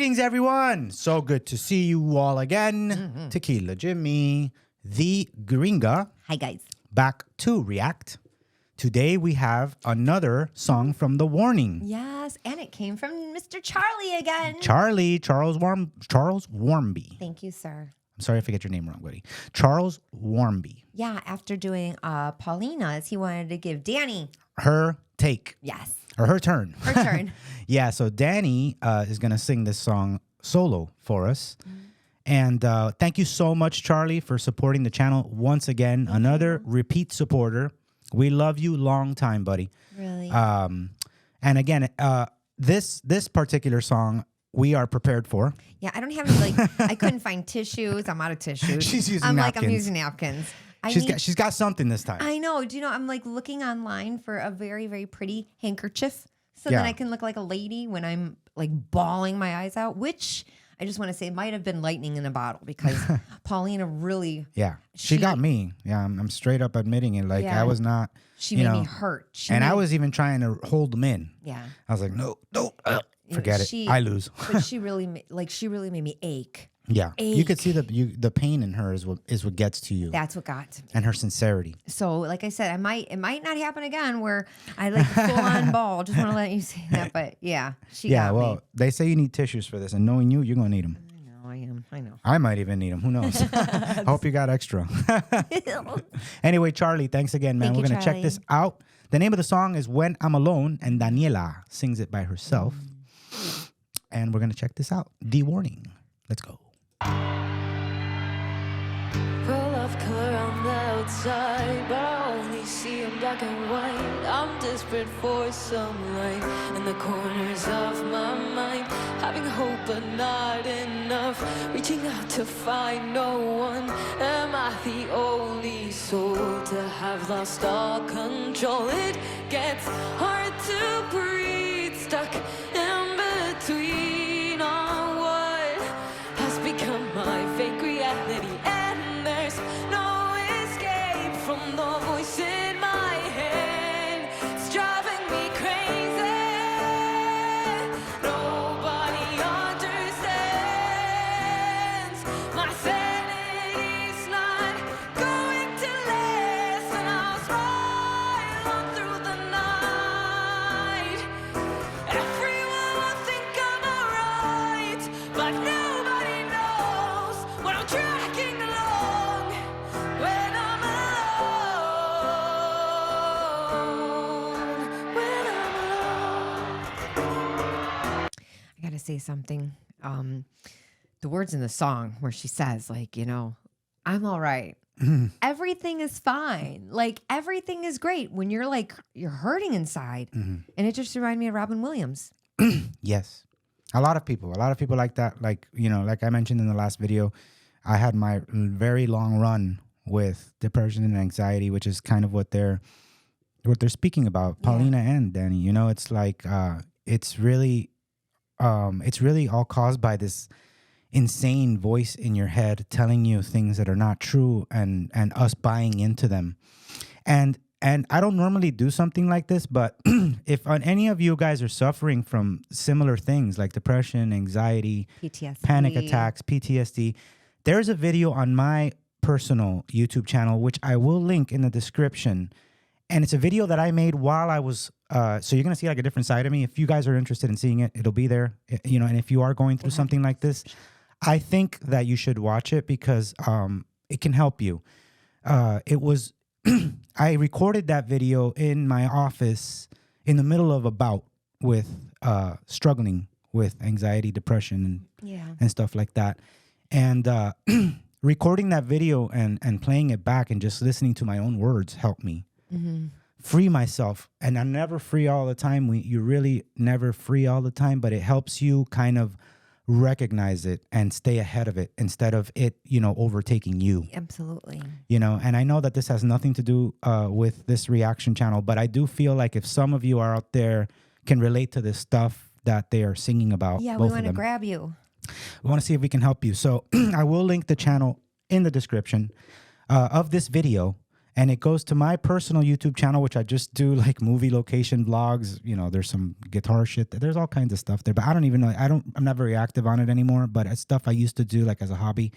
Greetings, everyone. So good to see you all again. Tequila Jimmy, the Gringa, Hi, guys. back to react. Today we have another song from The Warning. Yes, and it came from Mr. Charlie again. Charles Warmby. Thank you, sir. I'm sorry if I get your name wrong, buddy. Charles Warmby. Yeah, after doing Paulina's, he wanted to give Danny. Her take. Yes. Or her turn. Her turn. Yeah, so Danny is going to sing this song solo for us. And thank you so much, Charlie, for supporting the channel once again. Another repeat supporter. We love you long time, buddy. Really? And again, this particular song we are prepared for. Yeah, I don't have any, I couldn't find tissues. I'm out of tissues. She's using I'm napkins. I'm using napkins. She's got something this time. I know. Do you know, I'm looking online for a very, very pretty handkerchief so Yeah. that I can look like a lady when I'm bawling my eyes out, which I just want to say might have been lightning in a bottle because Paulina really. Yeah, she got me. Yeah, I'm straight up admitting it. Yeah. I was not. She made me hurt. I was even trying to hold them in. Yeah. I was like, no, forget it. I lose. But she really made me ache. Yeah, you could see the pain in her is what gets to you. That's what got to me. And her sincerity. So, like I said, it might not happen again where I full on ball. Just want to let you say that, but yeah, she got me. They say you need tissues for this, and knowing you're gonna need them. I know. I might even need them. Who knows? I hope you got extra. Anyway, Charlie, thanks again, man. Thank We're you, gonna check Charlie. this out. The name of the song is "When I'm Alone," and Daniela sings it by herself. And we're gonna check this out. The Warning. Let's go. Full of color on the outside, but I only see in black and white. I'm desperate for some light in the corners of my mind, having hope but not enough, reaching out to find no one. Am I the only soul to have lost all control? It gets hard to breathe, stuck in between on what has become my fake reality, and there's no escape from the voice in my head. It's driving me crazy. Nobody understands. My sanity's not going to last, and I'll smile on through the night. Everyone will think I'm alright, but nobody knows what I'm tracking along when I'm alone. When I'm alone. I gotta say something. The words in the song where she says, I'm all right. Everything is fine. Everything is great when you're hurting inside. And it just reminded me of Robin Williams. Yes. A lot of people like that. Like I mentioned in the last video, I had my very long run with depression and anxiety, which is kind of what they're speaking about, Paulina and Danny. It's it's really all caused by this insane voice in your head telling you things that are not true and us buying into them. And I don't normally do something like this, but if any of you guys are suffering from similar things like depression, anxiety, PTSD, panic attacks, PTSD, there's a video on my personal YouTube channel, which I will link in the description. And it's a video that I made while I was, so you're going to see a different side of me. If you guys are interested in seeing it, it'll be there. And if you are going through something like this, I think that you should watch it because it can help you. It was... I recorded that video in my office in the middle of a bout with struggling with anxiety, depression, and stuff like that. And recording that video and playing it back and just listening to my own words helped me free myself. And I'm never free all the time. You really never free all the time, but it helps you kind of recognize it and stay ahead of it instead of it, overtaking you. Absolutely. And I know that this has nothing to do with this reaction channel, but I do feel like if some of you are out there can relate to this stuff that they are singing about. Yeah, both we want of to them. grab you. We want to see if we can help you. So I will link the channel in the description of this video. And it goes to my personal YouTube channel, which I just do like movie location vlogs. You know, there's some guitar shit. There's all kinds of stuff there, but I don't even know. I'm not very active on it anymore, but it's stuff I used to do like as a hobby.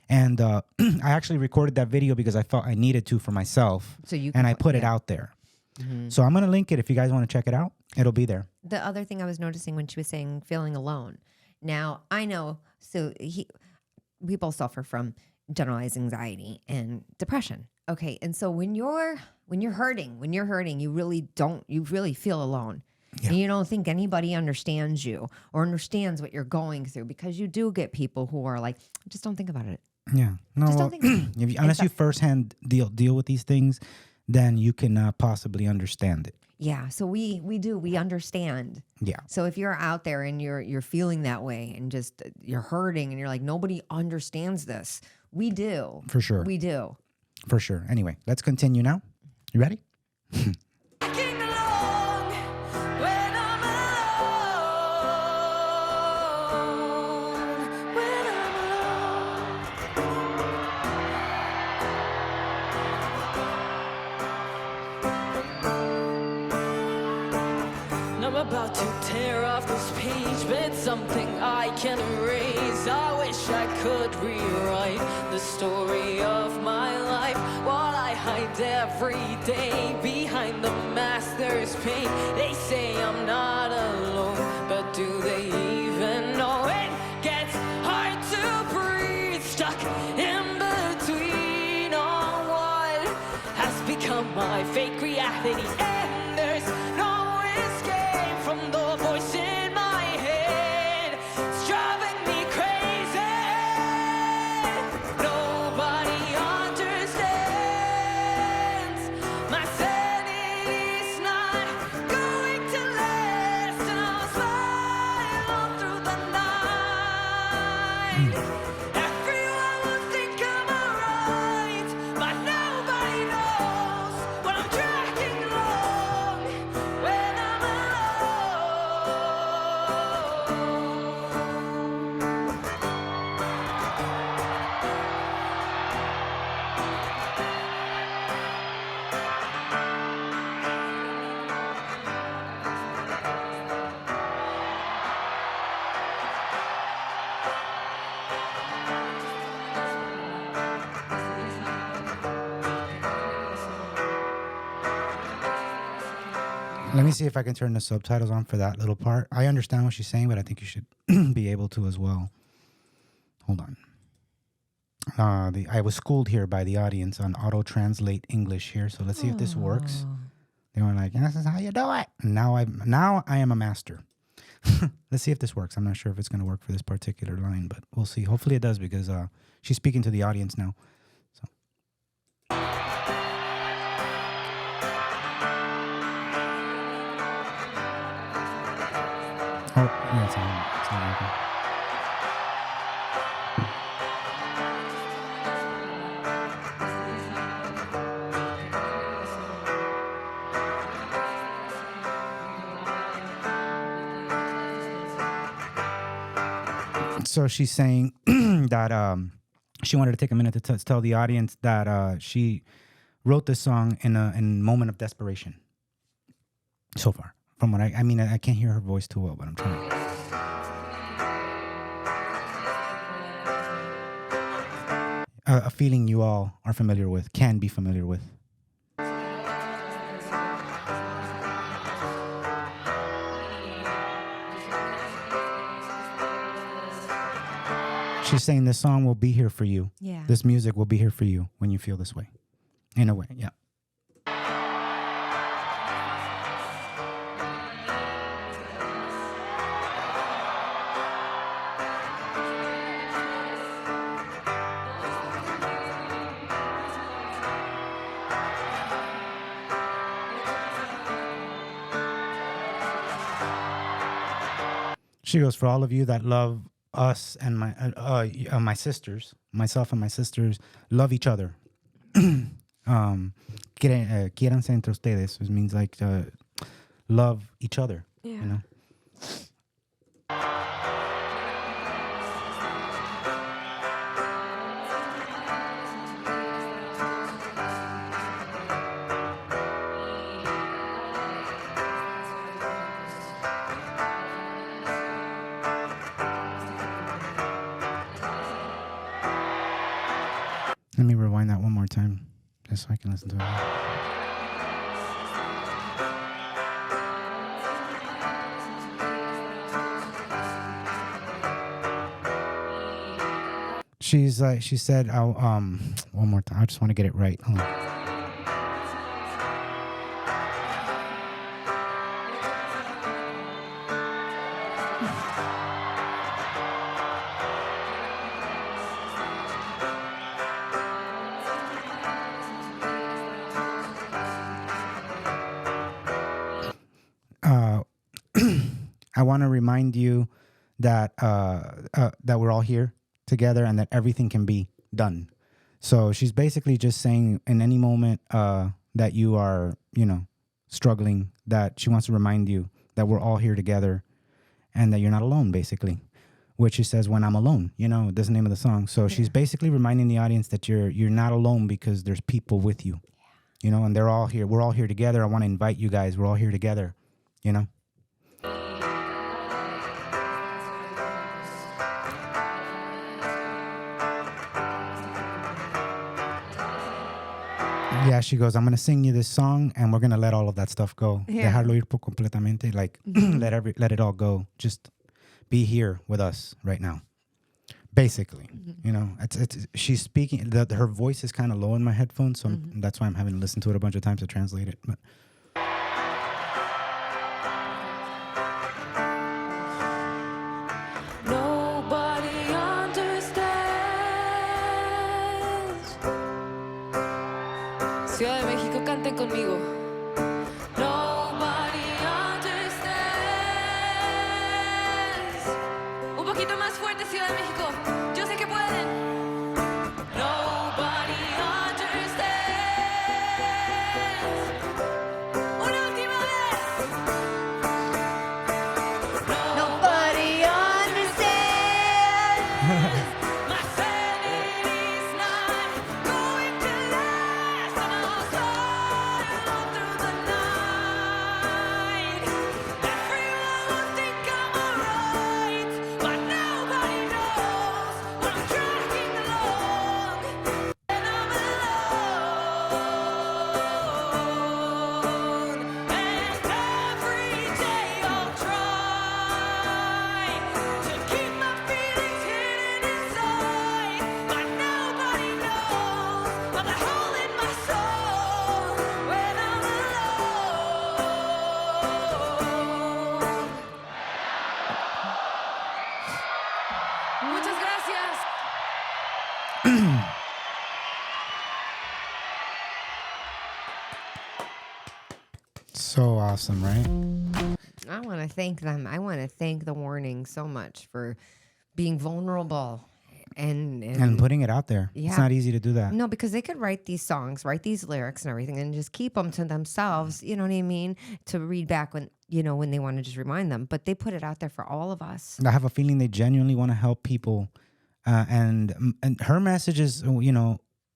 And I actually recorded that video because I felt I needed to for myself. So you and I put it out there. So I'm going to link it. If you guys want to check it out, it'll be there. The other thing I was noticing when she was saying feeling alone. Now I know, so people suffer from generalized anxiety and depression. Okay. And so when you're hurting, you really feel alone. Yeah. And you don't think anybody understands you or understands what you're going through, because you do get people who are like, just don't think about it. Yeah. No, Just don't think about it. unless you firsthand deal with these things, then you can possibly understand it. Yeah. So we understand. Yeah. So if you're out there and you're feeling that way and just you're hurting and you're like, nobody understands this. We do. For sure. We do. For sure. Anyway, let's continue now. You ready? Walking along when I'm alone, when I'm alone. I'm about to tear off this page, but it's something I can erase. I wish I could rewrite the story of my life, while I hide every day behind the mask there's pain. They say I'm not alone, but do they even know? It gets hard to breathe, stuck in between on what has become my fake reality, and there's no escape from the voice in my head. It's driving me crazy. Nobody understands. My sanity's not going to last, and I'll smile all through the night. Everyone will think I'm alright, but nobody knows what I'm dragging along when I'm Let me see if I can turn the subtitles on for that little part. I understand what she's saying, but I think you should be able to as well. Hold on. I was schooled here by the audience on auto-translate English here, so let's see if this works. They were like, this is how you do it. And now I am a master. Let's see if this works. I'm not sure if it's going to work for this particular line, but we'll see. Hopefully it does, because she's speaking to the audience now. So. Oh, yeah, it's not working. So she's saying that she wanted to take a minute to tell the audience that she wrote this song in a moment of desperation. So far, from what I mean, I can't hear her voice too well, but I'm trying. A feeling you all are familiar with, can be familiar with. She's saying this song will be here for you. Yeah. This music will be here for you when you feel this way. In a way, yeah. She goes, for all of you that love us and my sisters, myself and my sisters, love each other. Quiéranse entre ustedes, which means like love each other. Yeah. You know? just so I can listen to it. She said, one more time. I just want to get it right. Hold on. I want to remind you that that we're all here together and that everything can be done. So she's basically just saying in any moment that you are, struggling, that she wants to remind you that we're all here together and that you're not alone, basically. Which she says, when I'm alone, that's the name of the song. So she's basically reminding the audience that you're not alone because there's people with you, and they're all here. We're all here together. I want to invite you guys. We're all here together, Yeah, she goes, I'm going to sing you this song and we're going to let all of that stuff go. Yeah. Dejarlo ir por completamente. Like, let it all go. Just be here with us right now. Basically, she's speaking. Her voice is kind of low in my headphones, so that's why I'm having to listen to it a bunch of times to translate it. But Nobody understands. Ciudad de México, canten conmigo. Nobody understands. Un poquito más fuerte, Ciudad de México. Yo sé que pueden. Nobody understands. Una última vez. Nobody understands. My sanity's not going to last, and I'll slide on through the night. Everyone will think I'm alright, but nobody knows when I'm tracking along, and I'm alone. And every day I'll try to keep my feelings hidden inside, but nobody knows about the hole in my soul when I'm alone. Muchas gracias. so awesome, right? I want to thank them. I want to thank the Warning so much for being vulnerable And putting it out there. Yeah. It's not easy to do that. No, because they could write these songs, write these lyrics and everything, and just keep them to themselves. You know what I mean? To read back when when they want to just remind them. But they put it out there for all of us. I have a feeling they genuinely want to help people. And her message is,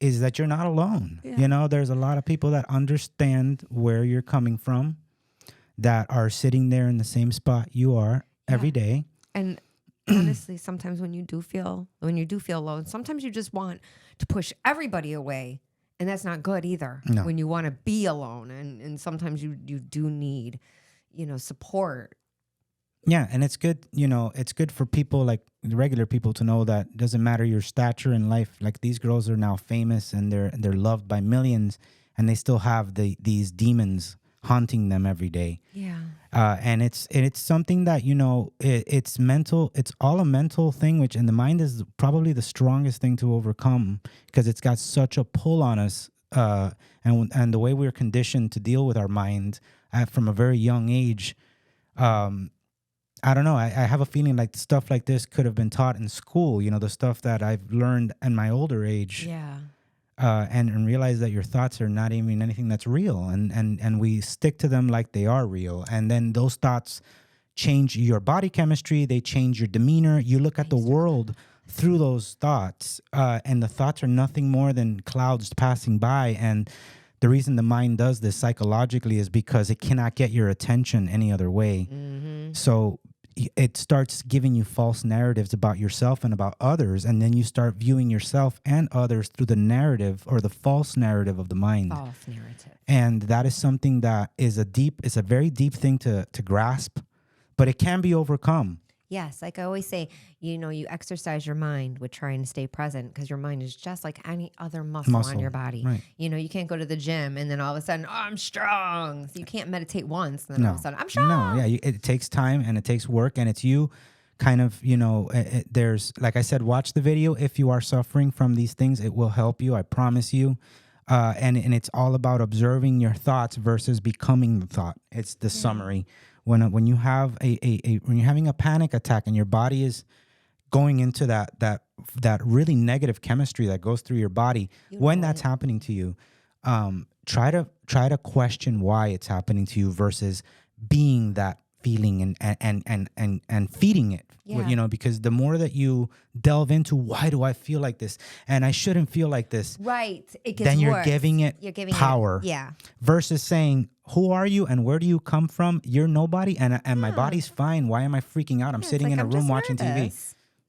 is that you're not alone. Yeah. There's a lot of people that understand where you're coming from, that are sitting there in the same spot you are every day. And honestly, sometimes when you do feel alone, sometimes you just want to push everybody away, and that's not good either. No. When you want to be alone, and sometimes you do need support. Yeah, and it's good, it's good for people like the regular people to know that it doesn't matter your stature in life. Like, these girls are now famous and they're loved by millions, and they still have these demons haunting them every day. Yeah. And it's something that it's mental. It's all a mental thing, which in the mind is probably the strongest thing to overcome, because it's got such a pull on us. And the way we're conditioned to deal with our mind from a very young age. I don't know. I have a feeling like stuff like this could have been taught in school. The stuff that I've learned in my older age. Yeah. And realize that your thoughts are not even anything that's real, and we stick to them like they are real, and then those thoughts change your body chemistry, they change your demeanor. You look at the world through those thoughts, and the thoughts are nothing more than clouds passing by. And the reason the mind does this psychologically is because it cannot get your attention any other way. Mm-hmm. So it starts giving you false narratives about yourself and about others, and then you start viewing yourself and others through the narrative or the false narrative of the mind. False narrative. And that is something that is it's a very deep thing to grasp, but it can be overcome. Yes, like I always say, you exercise your mind with trying to stay present because your mind is just like any other muscle on your body. Right. You can't go to the gym and then all of a sudden, I'm strong. So you can't meditate once and then all of a sudden, I'm strong. No, yeah, it takes time and it takes work, and it's you kind of, there's, like I said, watch the video. If you are suffering from these things, it will help you. I promise you. And it's all about observing your thoughts versus becoming the thought. It's the summary. When you have when you're having a panic attack and your body is going into that really negative chemistry that goes through your body, when that's happening to you, try to question why it's happening to you versus being that feeling and feeding it. Because the more that you delve into why do I feel like this and I shouldn't feel like this, right? It gets then you're worse. giving it power. Versus saying, who are you and where do you come from? You're nobody, and my body's fine. Why am I freaking out? I'm sitting in a room watching TV.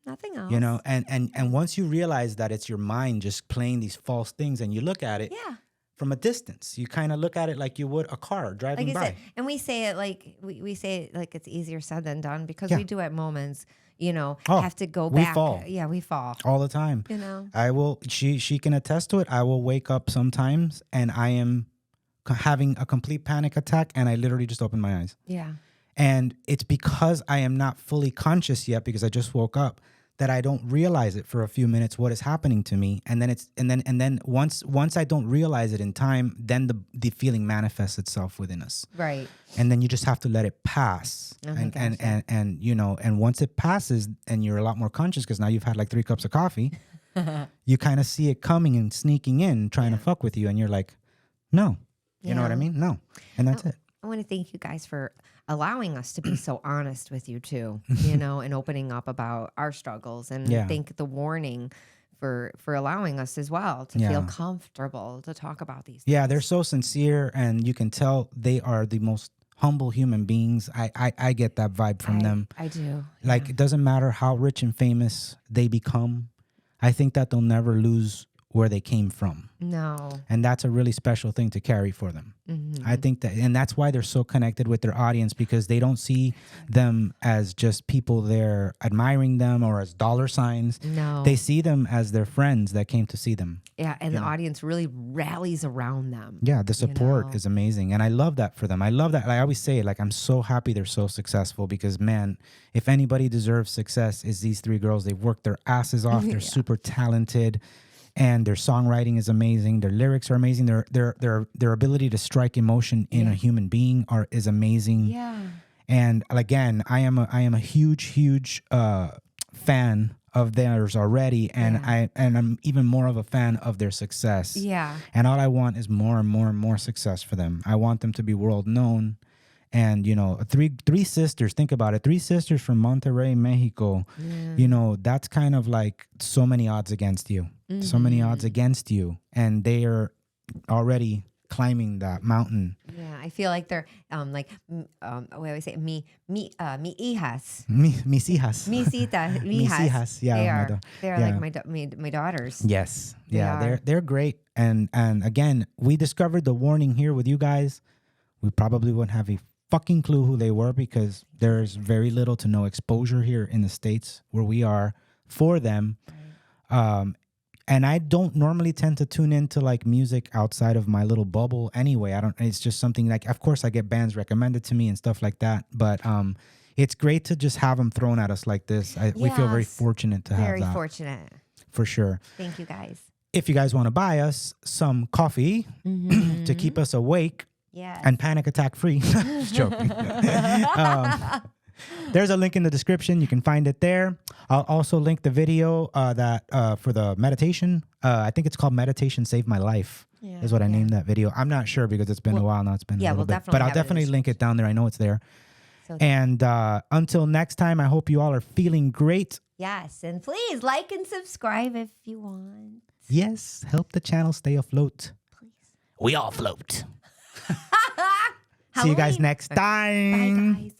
Nothing else. And once you realize that it's your mind just playing these false things, and you look at it from a distance, you kind of look at it like you would a car driving like I by. said, and we say it like we say it like it's easier said than done because we do at moments. Have to go back. We fall. Yeah, we fall all the time. I will. She can attest to it. I will wake up sometimes and I am having a complete panic attack, and I literally just open my eyes. Yeah. And it's because I am not fully conscious yet, because I just woke up, that I don't realize it for a few minutes what is happening to me, and then once I don't realize it in time, then the feeling manifests itself within us. Right. And then you just have to let it pass. And once it passes and you're a lot more conscious because now you've had like 3 cups of coffee, you kind of see it coming and sneaking in, trying to fuck with you, and you're like, no. You know what I mean? No. And that's it. I want to thank you guys for allowing us to be so honest with you too, and opening up about our struggles, and thank the warning for allowing us as well to feel comfortable to talk about these things. Yeah, they're so sincere, and you can tell they are the most humble human beings. I get that vibe from them. I do. Like, it doesn't matter how rich and famous they become. I think that they'll never lose where they came from. No. And that's a really special thing to carry for them. Mm-hmm. I think that, and that's why they're so connected with their audience, because they don't see them as just people there admiring them or as dollar signs. No. They see them as their friends that came to see them. Yeah, and the audience really rallies around them. Yeah, the support is amazing. And I love that for them. I love that. I always say, like, I'm so happy they're so successful, because, man, if anybody deserves success, it's these 3 girls. They've worked their asses off. They're super talented. And their songwriting is amazing. Their lyrics are amazing. Their ability to strike emotion in a human being is amazing. Yeah. And again, I am a huge fan of theirs already, and I'm even more of a fan of their success. Yeah. And all I want is more and more and more success for them. I want them to be world known. And, three sisters, think about it. 3 sisters from Monterrey, Mexico. Yeah. That's kind of like so many odds against you. Mm-hmm. So many odds against you. And they are already climbing that mountain. Yeah, I feel like they're what do I say? Mi hijas. Mis hijas. Mis hijas. Yeah. They're like my daughters. Yes. Yeah, they're great. And again, we discovered the warning here with you guys. We probably wouldn't have a fucking clue who they were, because there's very little to no exposure here in the States where we are for them. Right. And I don't normally tend to tune into like music outside of my little bubble anyway. It's just something like, of course I get bands recommended to me and stuff like that, but it's great to just have them thrown at us like this. We feel very fortunate to have that. Very fortunate. For sure. Thank you guys. If you guys want to buy us some coffee to keep us awake, and panic attack free. Just joking. There's a link in the description. You can find it there. I'll also link the video that for the meditation. I think it's called Meditation Saved My Life. Is what I named that video. I'm not sure because it's been a while now. It's been a little bit. But I'll definitely link it down there. I know it's there. So and until next time, I hope you all are feeling great. Yes. And please like and subscribe if you want. Yes. Help the channel stay afloat. Please. We all float. See you guys next time. Bye, guys.